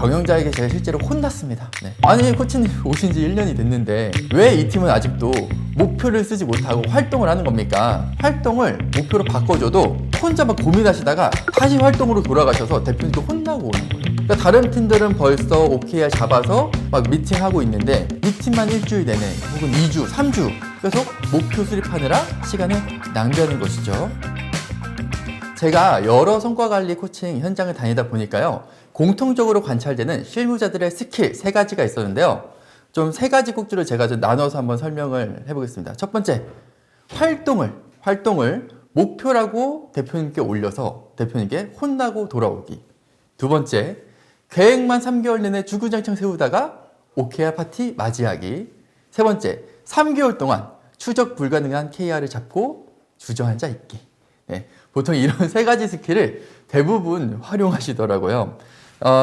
경영자에게 제가 실제로 혼났습니다. 네. 아니 코치님 오신 지 1년이 됐는데 왜 이 팀은 아직도 목표를 쓰지 못하고 활동을 하는 겁니까? 활동을 목표로 바꿔줘도 혼자 막 고민하시다가 다시 활동으로 돌아가셔서 대표님도 혼나고 오는 거예요. 그러니까 다른 팀들은 벌써 OKR 잡아서 막 미팅하고 있는데 이 팀만 일주일 내내 혹은 2주, 3주 계속 목표 수립하느라 시간을 낭비하는 것이죠. 제가 여러 성과관리 코칭 현장을 다니다 보니까요, 공통적으로 관찰되는 실무자들의 스킬 3가지가 있었는데요. 좀 3가지 꼭지를 제가 좀 나눠서 한번 설명을 해보겠습니다. 첫 번째, 활동을 목표라고 대표님께 올려서 대표님께 혼나고 돌아오기. 두 번째, 계획만 3개월 내내 주구장창 세우다가 OKR 파티 맞이하기. 세 번째, 3개월 동안 추적 불가능한 KR을 잡고 주저앉아 있기. 네, 보통 이런 3가지 스킬을 대부분 활용하시더라고요.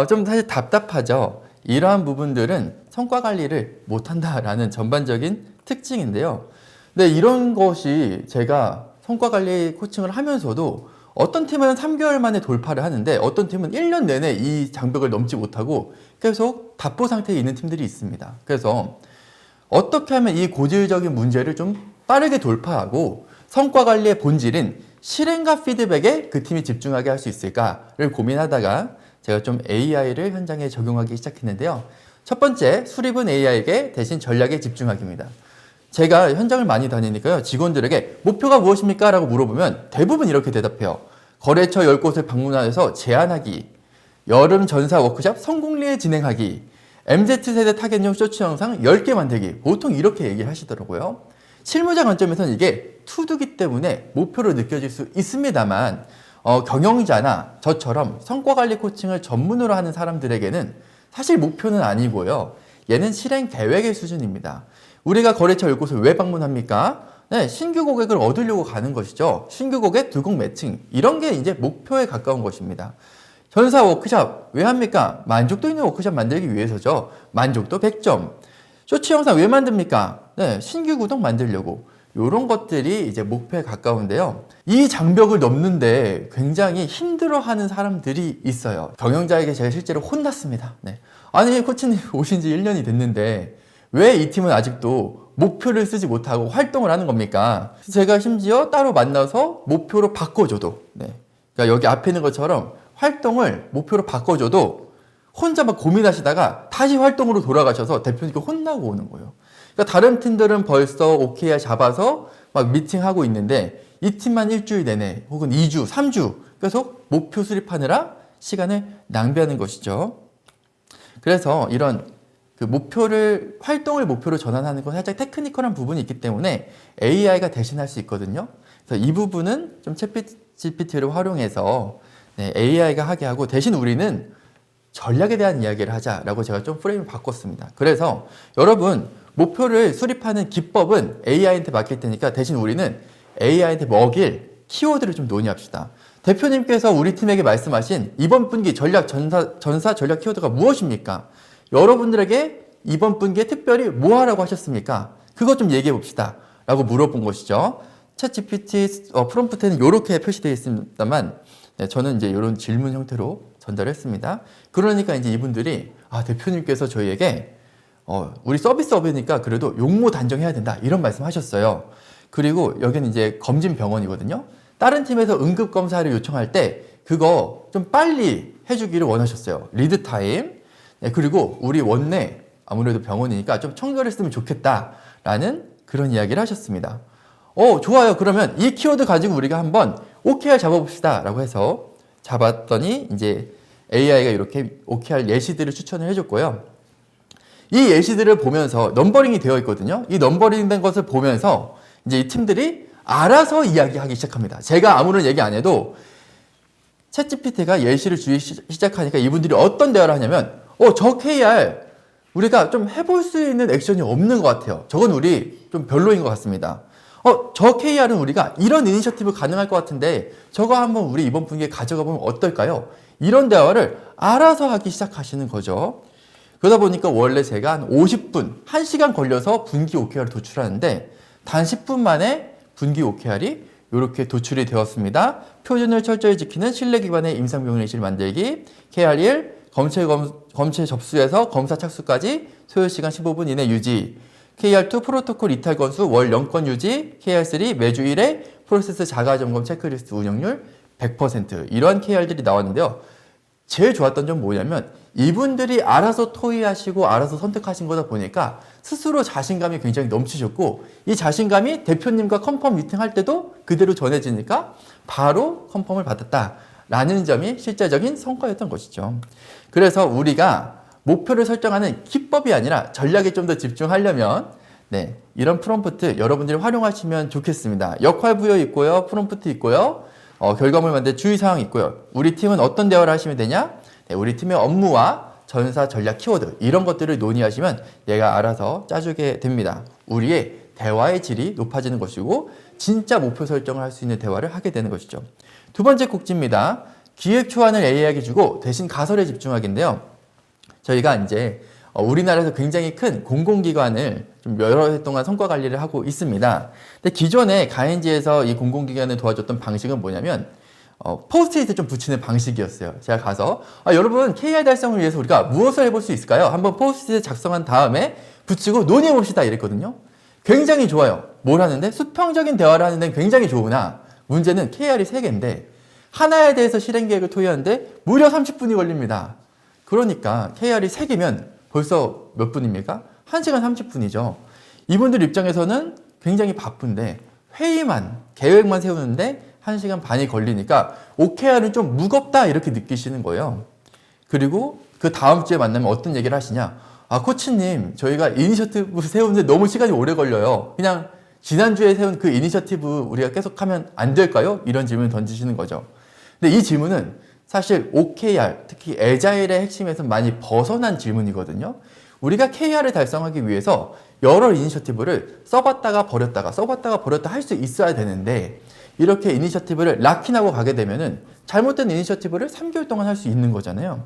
좀 사실 답답하죠. 이러한 부분들은 성과 관리를 못한다라는 전반적인 특징인데요. 근데 이런 것이 제가 성과 관리 코칭을 하면서도 어떤 팀은 3개월 만에 돌파를 하는데 어떤 팀은 1년 내내 이 장벽을 넘지 못하고 계속 답보 상태에 있는 팀들이 있습니다. 그래서 어떻게 하면 이 고질적인 문제를 좀 빠르게 돌파하고 성과 관리의 본질인 실행과 피드백에 그 팀이 집중하게 할 수 있을까를 고민하다가 제가 좀 AI를 현장에 적용하기 시작했는데요. 첫 번째, 수립은 AI에게 대신 전략에 집중하기입니다. 제가 현장을 많이 다니니까요, 직원들에게 목표가 무엇입니까? 라고 물어보면 대부분 이렇게 대답해요. 거래처 10곳을 방문하여서 제안하기, 여름 전사 워크숍 성공리에 진행하기, MZ세대 타겟용 쇼츠 영상 10개 만들기. 보통 이렇게 얘기를 하시더라고요. 실무자 관점에서는 이게 투두기 때문에 목표로 느껴질 수 있습니다만 경영자나 저처럼 성과관리 코칭을 전문으로 하는 사람들에게는 사실 목표는 아니고요. 얘는 실행 계획의 수준입니다. 우리가 거래처 10곳을 왜 방문합니까? 네, 신규 고객을 얻으려고 가는 것이죠. 신규 고객 두곡 매칭, 이런 게 이제 목표에 가까운 것입니다. 전사 워크숍 왜 합니까? 만족도 있는 워크숍 만들기 위해서죠. 만족도 100점. 쇼츠 영상 왜 만듭니까? 네, 신규 구독 만들려고. 이런 것들이 이제 목표에 가까운데요. 이 장벽을 넘는데 굉장히 힘들어하는 사람들이 있어요. 경영자에게 제가 실제로 혼났습니다. 네. 아니 코치님 오신 지 1년이 됐는데 왜 이 팀은 아직도 목표를 쓰지 못하고 활동을 하는 겁니까? 제가 심지어 따로 만나서 목표로 바꿔줘도, 네. 그러니까 여기 앞에 있는 것처럼 활동을 목표로 바꿔줘도 혼자 막 고민하시다가 다시 활동으로 돌아가셔서 대표님께 혼나고 오는 거예요. 그러니까 다른 팀들은 벌써 OKR 잡아서 막 미팅하고 있는데 이 팀만 일주일 내내 혹은 2주, 3주 계속 목표 수립하느라 시간을 낭비하는 것이죠. 그래서 이런 활동을 목표로 전환하는 건 살짝 테크니컬한 부분이 있기 때문에 AI가 대신할 수 있거든요. 그래서 이 부분은 좀 챗GPT를 활용해서 AI가 하게 하고 대신 우리는 전략에 대한 이야기를 하자라고 제가 좀 프레임을 바꿨습니다. 그래서 여러분 목표를 수립하는 기법은 AI한테 맡길 테니까 대신 우리는 AI한테 먹일 키워드를 좀 논의합시다. 대표님께서 우리 팀에게 말씀하신 이번 분기 전사 전략 키워드가 무엇입니까? 여러분들에게 이번 분기에 특별히 뭐 하라고 하셨습니까? 그거 좀 얘기해 봅시다 라고 물어본 것이죠. 챗GPT 프롬프트에는 이렇게 표시되어 있습니다만 저는 이제 이런 질문 형태로 전달했습니다. 그러니까 이제 이분들이 대표님께서 저희에게 우리 서비스업이니까 그래도 용모 단정해야 된다 이런 말씀하셨어요. 그리고 여기는 이제 검진 병원이거든요. 다른 팀에서 응급 검사를 요청할 때 그거 좀 빨리 해주기를 원하셨어요. 리드 타임. 네, 그리고 우리 원내 아무래도 병원이니까 좀 청결했으면 좋겠다라는 그런 이야기를 하셨습니다. 좋아요. 그러면 이 키워드 가지고 우리가 한번 OKR 잡아봅시다 라고 해서 잡았더니 이제 AI가 이렇게 OKR 예시들을 추천을 해줬고요. 이 예시들을 보면서 넘버링이 되어 있거든요. 이 넘버링 된 것을 보면서 이제 이 팀들이 알아서 이야기하기 시작합니다. 제가 아무런 얘기 안 해도 챗GPT가 예시를 주기 시작하니까 이분들이 어떤 대화를 하냐면 저 KR 우리가 좀 해볼 수 있는 액션이 없는 것 같아요. 저건 우리 좀 별로인 것 같습니다. 저 KR은 우리가 이런 이니셔티브 가능할 것 같은데 저거 한번 우리 이번 분기에 가져가 보면 어떨까요? 이런 대화를 알아서 하기 시작하시는 거죠. 그러다 보니까 원래 제가 한 50분, 1시간 걸려서 분기 OKR을 도출하는데 단 10분 만에 분기 OKR이 이렇게 도출이 되었습니다. 표준을 철저히 지키는 신뢰 기반의 임상병원 예시를 만들기, KR1 검체 접수에서 검사 착수까지 소요시간 15분 이내 유지. KR2 프로토콜 이탈 건수 월 0건 유지. KR3 매주 1회 프로세스 자가 점검 체크리스트 운영률 100%. 이러한 KR들이 나왔는데요. 제일 좋았던 점 뭐냐면 이분들이 알아서 토의하시고 알아서 선택하신 거다 보니까 스스로 자신감이 굉장히 넘치셨고 이 자신감이 대표님과 컨펌 미팅할 때도 그대로 전해지니까 바로 컨펌을 받았다라는 점이 실제적인 성과였던 것이죠. 그래서 우리가 목표를 설정하는 기법이 아니라 전략에 좀 더 집중하려면 이런 프롬프트 여러분들이 활용하시면 좋겠습니다. 역할 부여 있고요. 프롬프트 있고요. 결과물 만들 주의사항 있고요. 우리 팀은 어떤 대화를 하시면 되냐? 우리 팀의 업무와 전사 전략 키워드 이런 것들을 논의하시면 얘가 알아서 짜주게 됩니다. 우리의 대화의 질이 높아지는 것이고 진짜 목표 설정을 할 수 있는 대화를 하게 되는 것이죠. 두 번째 꼭지입니다. 기획 초안을 AI에게 주고 대신 가설에 집중하기인데요. 저희가 이제 우리나라에서 굉장히 큰 공공기관을 좀 여러 해 동안 성과 관리를 하고 있습니다. 근데 기존에 가엔지에서 이 공공기관을 도와줬던 방식은 뭐냐면 포스트잇을 좀 붙이는 방식이었어요. 제가 가서 여러분 KR 달성을 위해서 우리가 무엇을 해볼 수 있을까요? 한번 포스트잇을 작성한 다음에 붙이고 논의해 봅시다 이랬거든요. 굉장히 좋아요. 뭘 하는데? 수평적인 대화를 하는 데는 굉장히 좋으나 문제는 KR이 3개인데 하나에 대해서 실행 계획을 토의하는데 무려 30분이 걸립니다. 그러니까 KR이 3개면 벌써 몇 분입니까? 1시간 30분이죠. 이분들 입장에서는 굉장히 바쁜데 회의만, 계획만 세우는데 1시간 반이 걸리니까 OKR은 좀 무겁다 이렇게 느끼시는 거예요. 그리고 그 다음 주에 만나면 어떤 얘기를 하시냐? 코치님, 저희가 이니셔티브 세우는데 너무 시간이 오래 걸려요. 그냥 지난주에 세운 그 이니셔티브 우리가 계속하면 안 될까요? 이런 질문을 던지시는 거죠. 근데 이 질문은 사실 OKR, 특히 애자일의 핵심에서 많이 벗어난 질문이거든요. 우리가 KR을 달성하기 위해서 여러 이니셔티브를 써봤다가 버렸다 할 수 있어야 되는데 이렇게 이니셔티브를 락인하고 가게 되면은 잘못된 이니셔티브를 3개월 동안 할 수 있는 거잖아요.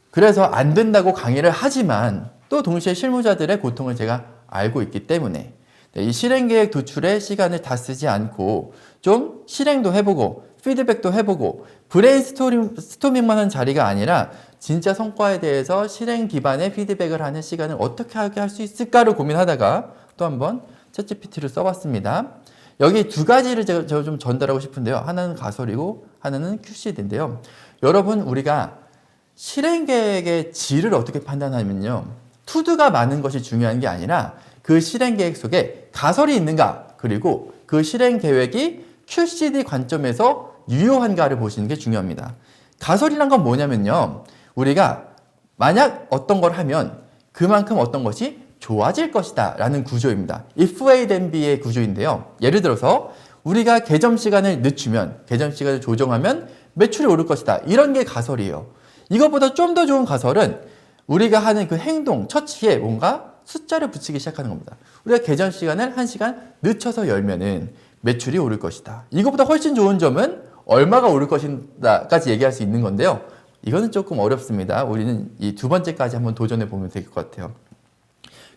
그래서 안 된다고 강의를 하지만 또 동시에 실무자들의 고통을 제가 알고 있기 때문에 이 실행계획 도출에 시간을 다 쓰지 않고 좀 실행도 해보고 피드백도 해보고 브레인스토밍만 한 자리가 아니라 진짜 성과에 대해서 실행 기반의 피드백을 하는 시간을 어떻게 하게 할 수 있을까를 고민하다가 또 한번 챗GPT를 써봤습니다. 여기 두 가지를 제가 좀 전달하고 싶은데요. 하나는 가설이고 하나는 QCD인데요. 여러분 우리가 실행 계획의 질을 어떻게 판단하면요. 투두가 많은 것이 중요한 게 아니라 그 실행 계획 속에 가설이 있는가 그리고 그 실행 계획이 QCD 관점에서 유효한가를 보시는 게 중요합니다. 가설이란 건 뭐냐면요. 우리가 만약 어떤 걸 하면 그만큼 어떤 것이 좋아질 것이다 라는 구조입니다. if A then B의 구조인데요. 예를 들어서 우리가 개점 시간을 늦추면 개점 시간을 조정하면 매출이 오를 것이다. 이런 게 가설이에요. 이것보다 좀 더 좋은 가설은 우리가 하는 그 행동, 처치에 뭔가 숫자를 붙이기 시작하는 겁니다. 우리가 개점 시간을 1시간 늦춰서 열면은 매출이 오를 것이다. 이것보다 훨씬 좋은 점은 얼마가 오를 것인가까지 얘기할 수 있는 건데요. 이거는 조금 어렵습니다. 우리는 이 두 번째까지 한번 도전해 보면 될 것 같아요.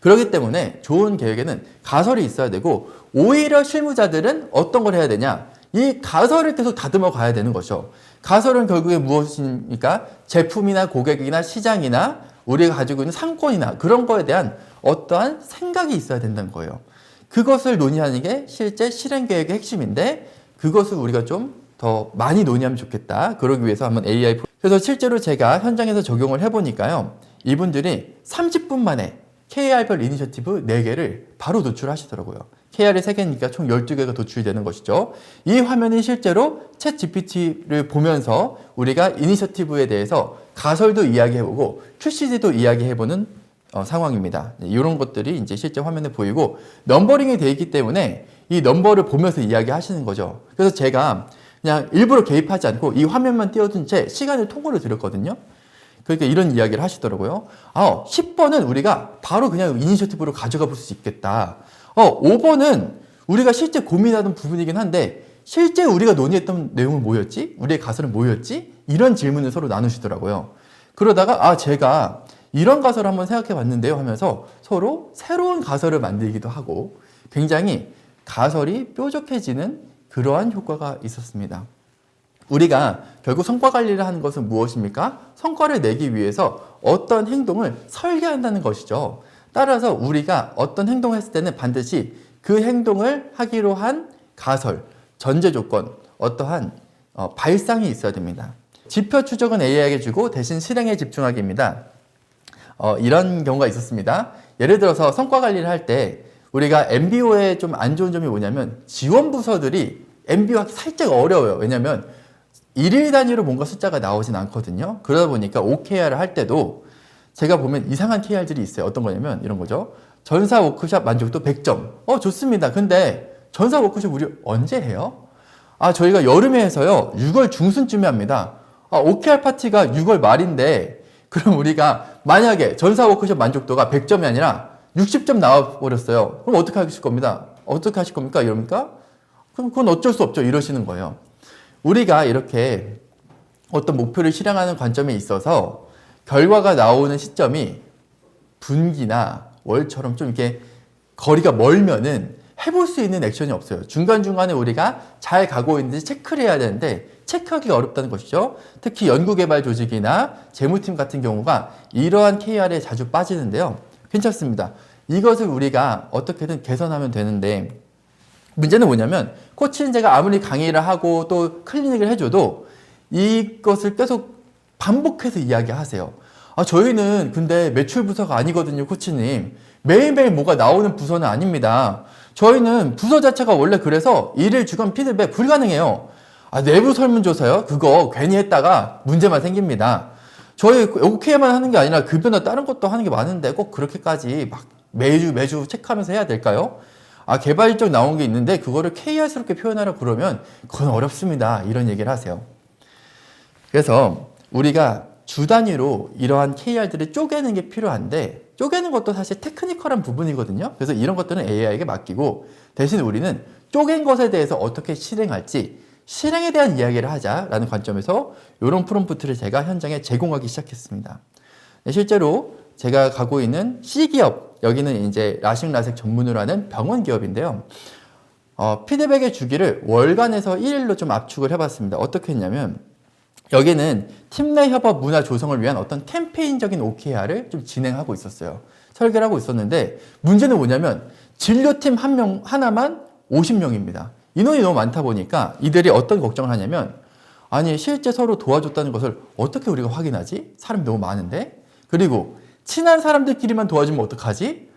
그렇기 때문에 좋은 계획에는 가설이 있어야 되고 오히려 실무자들은 어떤 걸 해야 되냐? 이 가설을 계속 다듬어 가야 되는 거죠. 가설은 결국에 무엇입니까? 제품이나 고객이나 시장이나 우리가 가지고 있는 상권이나 그런 거에 대한 어떠한 생각이 있어야 된다는 거예요. 그것을 논의하는 게 실제 실행 계획의 핵심인데 그것을 우리가 좀 더 많이 논의하면 좋겠다. 그러기 위해서 한번 AI 그래서 실제로 제가 현장에서 적용을 해보니까요. 이분들이 30분 만에 KR별 이니셔티브 4개를 바로 도출하시더라고요. KR이 3개니까 총 12개가 도출이 되는 것이죠. 이 화면이 실제로 챗 GPT를 보면서 우리가 이니셔티브에 대해서 가설도 이야기해보고 QCD도 이야기해보는 상황입니다. 이런 것들이 이제 실제 화면에 보이고 넘버링이 되어 있기 때문에 이 넘버를 보면서 이야기하시는 거죠. 그래서 제가 그냥 일부러 개입하지 않고 이 화면만 띄워둔 채 시간을 통으로 드렸거든요. 그러니까 이런 이야기를 하시더라고요. 10번은 우리가 바로 그냥 이니셔티브로 가져가 볼 수 있겠다. 5번은 우리가 실제 고민하던 부분이긴 한데 실제 우리가 논의했던 내용은 뭐였지? 우리의 가설은 뭐였지? 이런 질문을 서로 나누시더라고요. 그러다가 제가 이런 가설을 한번 생각해 봤는데요 하면서 서로 새로운 가설을 만들기도 하고 굉장히 가설이 뾰족해지는 그러한 효과가 있었습니다. 우리가 결국 성과 관리를 하는 것은 무엇입니까? 성과를 내기 위해서 어떤 행동을 설계한다는 것이죠. 따라서 우리가 어떤 행동을 했을 때는 반드시 그 행동을 하기로 한 가설, 전제 조건, 어떠한 발상이 있어야 됩니다. 지표 추적은 AI에게 주고 대신 실행에 집중하기입니다. 이런 경우가 있었습니다. 예를 들어서 성과 관리를 할 때 우리가 MBO의 좀 안 좋은 점이 뭐냐면 지원 부서들이 MBO 하기 살짝 어려워요. 왜냐면 일일 단위로 뭔가 숫자가 나오진 않거든요. 그러다 보니까 OKR을 할 때도 제가 보면 이상한 KR들이 있어요. 어떤 거냐면 이런 거죠. 전사 워크숍 만족도 100점. 좋습니다. 근데 전사 워크숍 우리 언제 해요? 저희가 여름에 해서요. 6월 중순쯤에 합니다. OKR 파티가 6월 말인데 그럼 우리가 만약에 전사 워크숍 만족도가 100점이 아니라 60점 나와버렸어요. 그럼 어떻게 하실 겁니다? 어떻게 하실 겁니까? 이럽니까? 그럼 그건 어쩔 수 없죠. 이러시는 거예요. 우리가 이렇게 어떤 목표를 실행하는 관점에 있어서 결과가 나오는 시점이 분기나 월처럼 좀 이렇게 거리가 멀면은 해볼 수 있는 액션이 없어요. 중간중간에 우리가 잘 가고 있는지 체크를 해야 되는데 체크하기가 어렵다는 것이죠. 특히 연구개발 조직이나 재무팀 같은 경우가 이러한 KR에 자주 빠지는데요. 괜찮습니다. 이것을 우리가 어떻게든 개선하면 되는데 문제는 뭐냐면 코치는 제가 아무리 강의를 하고 또 클리닉을 해줘도 이것을 계속 반복해서 이야기하세요. 저희는 근데 매출 부서가 아니거든요, 코치님. 매일매일 뭐가 나오는 부서는 아닙니다. 저희는 부서 자체가 원래 그래서 일일 주간 피드백 불가능해요. 내부 설문조사요? 그거 괜히 했다가 문제만 생깁니다. 저희 OK만 하는 게 아니라 급여나 다른 것도 하는 게 많은데 꼭 그렇게까지 막 매주 체크하면서 해야 될까요? 개발 일정 나온 게 있는데 그거를 KR스럽게 표현하라 그러면 그건 어렵습니다. 이런 얘기를 하세요. 그래서 우리가 주 단위로 이러한 KR들을 쪼개는 게 필요한데 쪼개는 것도 사실 테크니컬한 부분이거든요. 그래서 이런 것들은 AI에게 맡기고 대신 우리는 쪼갠 것에 대해서 어떻게 실행할지 실행에 대한 이야기를 하자라는 관점에서 이런 프롬프트를 제가 현장에 제공하기 시작했습니다. 실제로 제가 가고 있는 C기업, 여기는 이제 라식라섹 전문으로 하는 병원 기업인데요. 피드백의 주기를 월간에서 1일로 좀 압축을 해봤습니다. 어떻게 했냐면 여기는 팀 내 협업 문화 조성을 위한 어떤 캠페인적인 OKR을 좀 진행하고 있었어요. 설계를 하고 있었는데 문제는 뭐냐면 진료팀 하나만 50명입니다. 인원이 너무 많다 보니까 이들이 어떤 걱정을 하냐면 실제 서로 도와줬다는 것을 어떻게 우리가 확인하지? 사람이 너무 많은데? 그리고 친한 사람들끼리만 도와주면 어떡하지?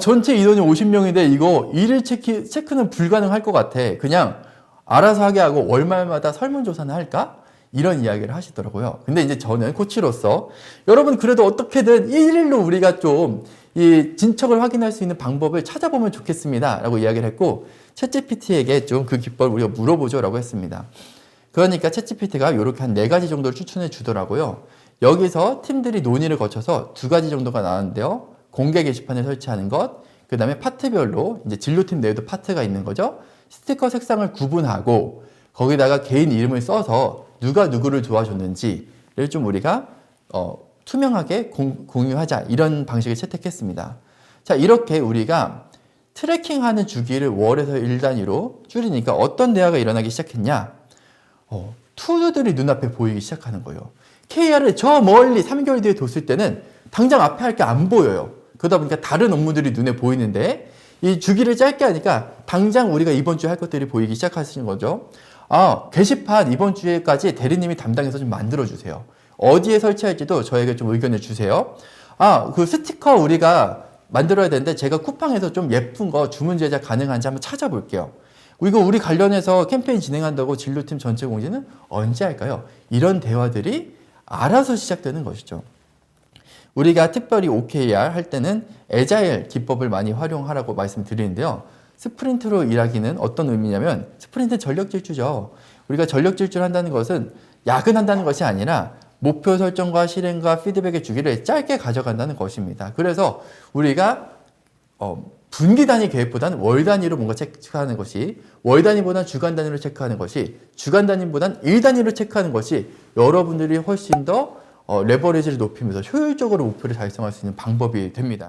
전체 인원이 50명인데 이거 일일 체크는 불가능할 것 같아. 그냥 알아서 하게 하고 월말마다 설문조사는 할까? 이런 이야기를 하시더라고요. 근데 이제 저는 코치로서 여러분 그래도 어떻게든 일일로 우리가 좀 이 진척을 확인할 수 있는 방법을 찾아보면 좋겠습니다. 라고 이야기를 했고 챗GPT에게 좀 그 기법을 우리가 물어보죠. 라고 했습니다. 그러니까 챗GPT가 이렇게 한 4가지 정도를 추천해 주더라고요. 여기서 팀들이 논의를 거쳐서 2가지 정도가 나왔는데요. 공개 게시판을 설치하는 것, 그 다음에 파트별로 이제 진료팀 내에도 파트가 있는 거죠. 스티커 색상을 구분하고 거기다가 개인 이름을 써서 누가 누구를 도와줬는지를 좀 우리가 투명하게 공유하자 이런 방식을 채택했습니다. 자, 이렇게 우리가 트래킹하는 주기를 월에서 일 단위로 줄이니까 어떤 대화가 일어나기 시작했냐? 투두들이 눈앞에 보이기 시작하는 거예요. KR을 저 멀리 3개월 뒤에 뒀을 때는 당장 앞에 할 게 안 보여요. 그러다 보니까 다른 업무들이 눈에 보이는데 이 주기를 짧게 하니까 당장 우리가 이번 주에 할 것들이 보이기 시작하시는 거죠. 게시판 이번 주에까지 대리님이 담당해서 좀 만들어주세요. 어디에 설치할지도 저에게 좀 의견을 주세요. 그 스티커 우리가 만들어야 되는데 제가 쿠팡에서 좀 예쁜 거 주문 제작 가능한지 한번 찾아볼게요. 이거 우리 관련해서 캠페인 진행한다고 진료팀 전체 공지는 언제 할까요? 이런 대화들이 알아서 시작되는 것이죠. 우리가 특별히 OKR 할 때는 애자일 기법을 많이 활용하라고 말씀드리는데요. 스프린트로 일하기는 어떤 의미냐면 스프린트는 전력 질주죠. 우리가 전력 질주를 한다는 것은 야근한다는 것이 아니라 목표 설정과 실행과 피드백의 주기를 짧게 가져간다는 것입니다. 그래서 우리가 분기 단위 계획보다는 월 단위로 뭔가 체크하는 것이, 월 단위보다는 주간 단위로 체크하는 것이, 주간 단위보다는 일 단위로 체크하는 것이 여러분들이 훨씬 더 레버리지를 높이면서 효율적으로 목표를 달성할 수 있는 방법이 됩니다.